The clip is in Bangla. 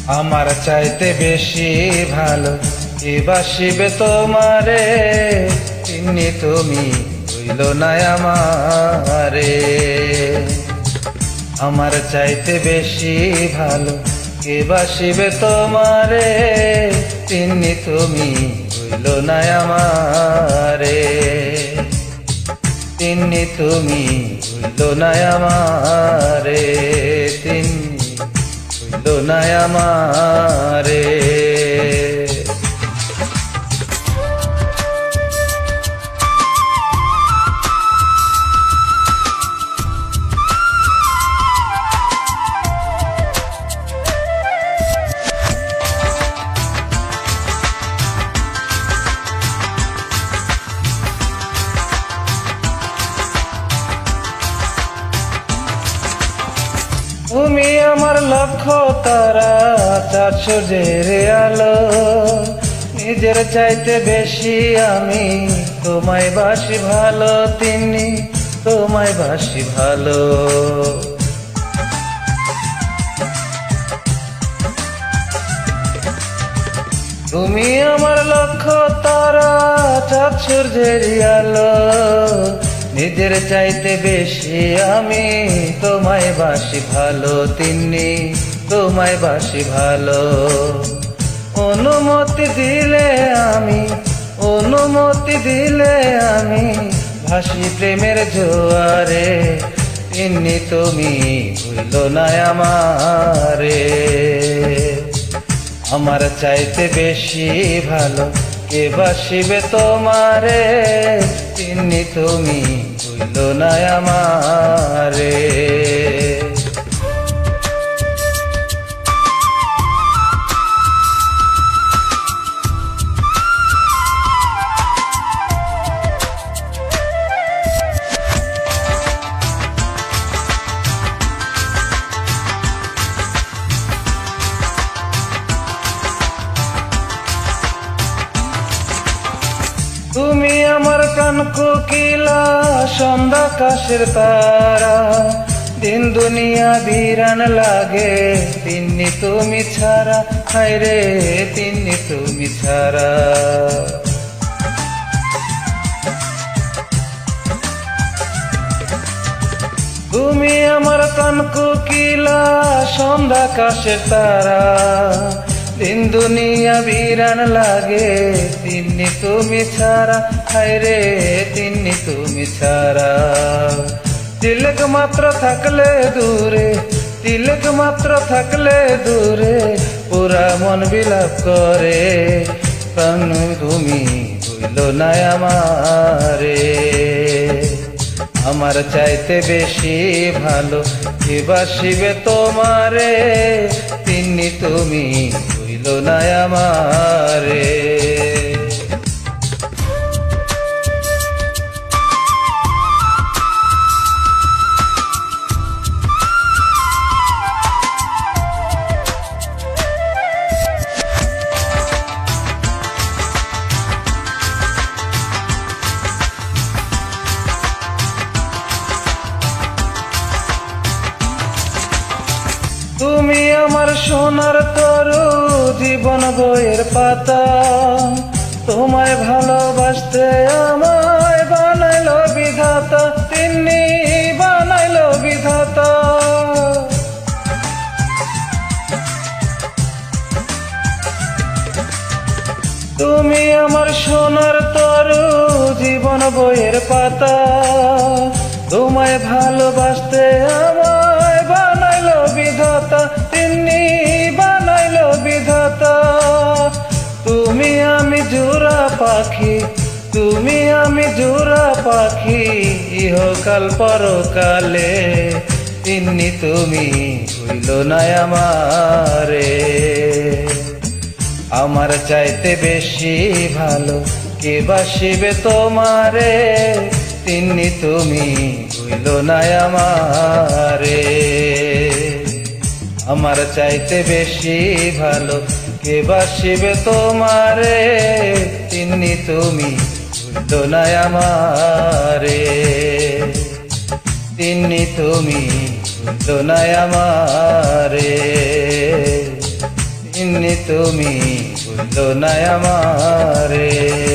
আমার চাইতে বেশি ভালো কে বাসিবে তোমারে, তিন্নি তুমি হইল না আমারে। আমার চাইতে বেশি ভালো কে বাসিবে তোমারে, তিন্নি তুমি হইল না আমারে। তিন্নি তুমি হইল না আমারে, তিন্নি হইল না আমারে। তুমি আমার লক্ষ্য তারা, চার সূর্যের আলো। নিজের চাইতে বেশি আমি তোমায় বাসি ভালো, তিন্নি তোমায় বাসি ভালো। তুমি আমার লক্ষ্য তারা, চার সূর্যের আলো। নিজের চাইতে বেশি আমি তোমায় বাসি ভালো, তিন্নি তোমায় বাসি ভালো। অনুমতি দিলে আমি, অনুমতি দিলে আমি ভাসি প্রেমের জোয়ারে, তিন্নি তুমি ভুইল না আমারে। আমার চাইতে বেশি ভালো কে বাসিবে তোমারে, তিন্নি তুমি ভুইল না আমারে। তুমি আমার কান কোকিলা, সন্ধ্যা আকাশের তারা। দিন দুনিয়া বিরান লাগে, তিন্নি তুমি ছাড়া, হায় রে তিন্নি তুমি ছাড়া। তুমি আমার কান কোকিলা, সন্ধ্যা আকাশের তারা। দিন দুনিয়া বিরান লাগে, তিন্নি তুমি ছাড়া, হায় রে তিন্নি তুমি ছাড়া। তিলক মাত্র থাকলে দূরে, তিলক মাত্র থাকলে দূরে, পুরা মন বিলাপ করে, প্রাণ তুমি ভুইল না আমারে। আমার চাইতে বেশি ভালো কে বাসিবে তোমারে, তিন্নি তুমি ভুইল না আমারে। তুমি আমার সোনার তরু, জীবন বইয়ের পাতা। তোমায় ভালোবাসতে আমায় বানাইলো বিধাতা, তিন্নি বানাইলো বিধাতা। তুমি আমার সোনার তরু, জীবন বইয়ের পাতা। তোমায় ভালোবাসতে আমায় বানাইলো বিধাতা, তিন্নি বানাইলো বিধাতা। তুমি আমি জোড়া পাখি, তুমি আমি জোড়া পাখি, ইহকাল পরকালে, তিন্নি তুমি ভুইল না আমারে। আমার চাইতে বেশি ভালো কে বাসিবে তোমারে, তিন্নি তুমি ভুইল না আমারে। আমার চাইতে বেশি ভালো কে বাসিবে তোমারে, তিন্নি তুমি ভুইল না আমারে। তিন্নি তুমি ভুইল না আমারে। তিন্নি তুমি ভুলো না আমারে।